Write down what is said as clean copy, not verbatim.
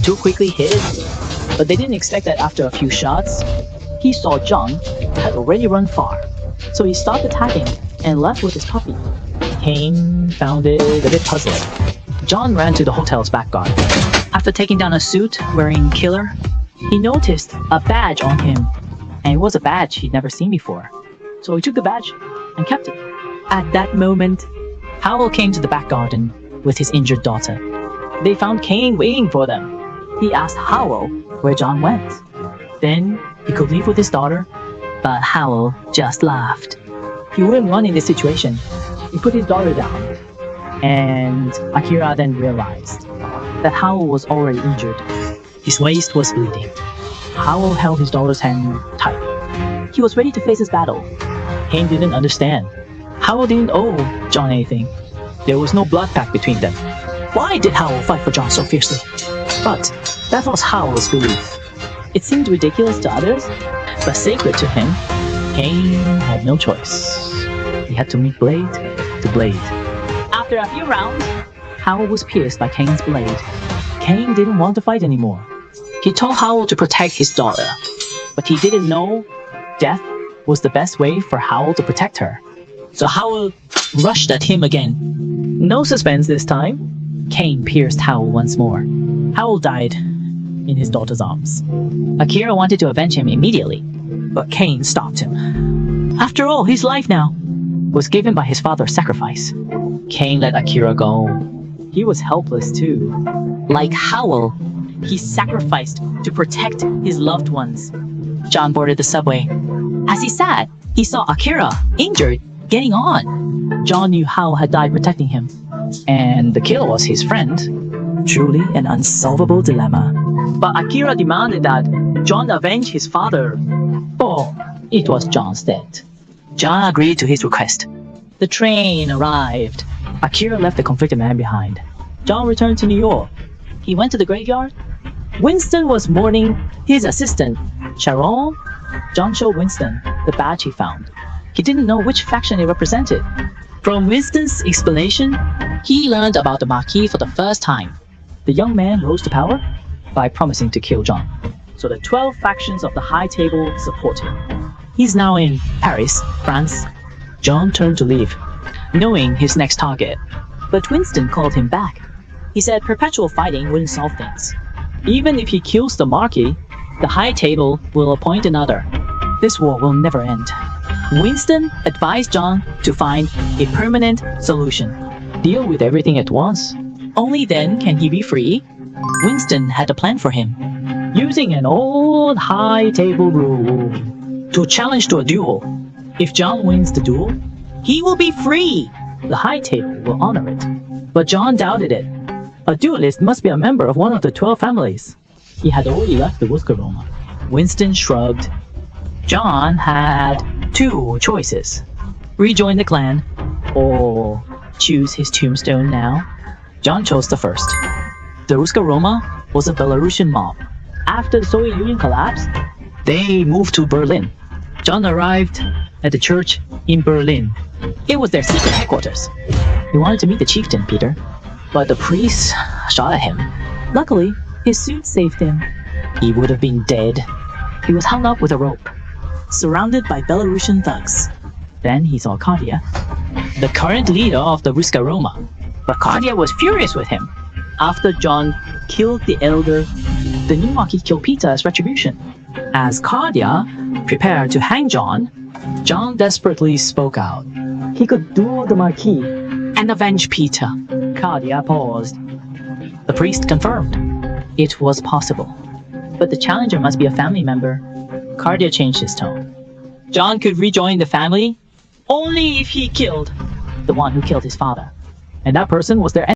two quickly hid, but they didn't expect that after a few shots, he saw John had already run far. So he stopped attacking and left with his puppy. Caine found it a bit puzzling. John ran to the hotel's back garden. After taking down a suit wearing killer, he noticed a badge on him, and it was a badge he'd never seen before. So he took the badge and kept it. At that moment, Howell came to the back garden with his injured daughter. They found Caine waiting for them. He asked Howell where John went. Then he could leave with his daughter, but Howell just laughed. He wouldn't run in this situation. He put his daughter down. And Akira then realized that Howell was already injured. His waist was bleeding. Howell held his daughter's hand tight. He was ready to face his battle. Caine didn't understand. Howell didn't owe John anything. There was no blood pact between them. Why did Howell fight for John so fiercely? But that was Howell's belief. It seemed ridiculous to others, but sacred to him. Caine had no choice. He had to meet blade to blade. After a few rounds, Howell was pierced by Caine's blade. Caine didn't want to fight anymore. He told Howell to protect his daughter, but he didn't know death was the best way for Howell to protect her. So Howell rushed at him again. No suspense this time. Caine pierced Howell once more. Howell died in his daughter's arms. Akira wanted to avenge him immediately, but Caine stopped him. After all, his life now was given by his father's sacrifice. Caine let Akira go. He was helpless too. Like Howell, he sacrificed to protect his loved ones. John boarded the subway. As he sat, he saw Akira, injured, getting on. John knew Howell had died protecting him, and the killer was his friend. Truly an unsolvable dilemma. But Akira demanded that John avenge his father. Oh, it was John's death. John agreed to his request. The train arrived. Akira left the conflicted man behind. John returned to New York. He went to the graveyard. Winston was mourning his assistant, Sharon. John showed Winston the badge he found. He didn't know which faction it represented. From Winston's explanation, he learned about the Marquis for the first time. The young man rose to power by promising to kill John. So the 12 factions of the High Table support him. He's now in Paris, France. John turned to leave, knowing his next target. But Winston called him back. He said perpetual fighting wouldn't solve things. Even if he kills the Marquis, the High Table will appoint another. This war will never end. Winston advised John to find a permanent solution. Deal with everything at once. Only then can he be free. Winston had a plan for him. Using an old High Table rule to challenge to a duel. If John wins the duel, he will be free. The High Table will honor it. But John doubted it. A duelist must be a member of one of the 12 families. He had already left the Wuscaroma. Winston shrugged. John had two choices. Rejoin the clan, or choose his tombstone now. John chose the first. The Wuscaroma was a Belarusian mob. After the Soviet Union collapsed, they moved to Berlin. John arrived at the church in Berlin. It was their secret headquarters. He wanted to meet the chieftain, Peter, but the priest shot at him. Luckily, his suit saved him. He would have been dead. He was hung up with a rope, surrounded by Belarusian thugs. Then he saw Kadia, the current leader of the Wuscaroma. But Kadia was furious with him. After John killed the elder, the new Marquis killed Peter as retribution. As Kadia prepared to hang John, John desperately spoke out. He could duel the Marquis and avenge Peter. Kadia paused. The priest confirmed. It was possible. But the challenger must be a family member. Kadia changed his tone. John could rejoin the family only if he killed the one who killed his father. And that person was their enemy.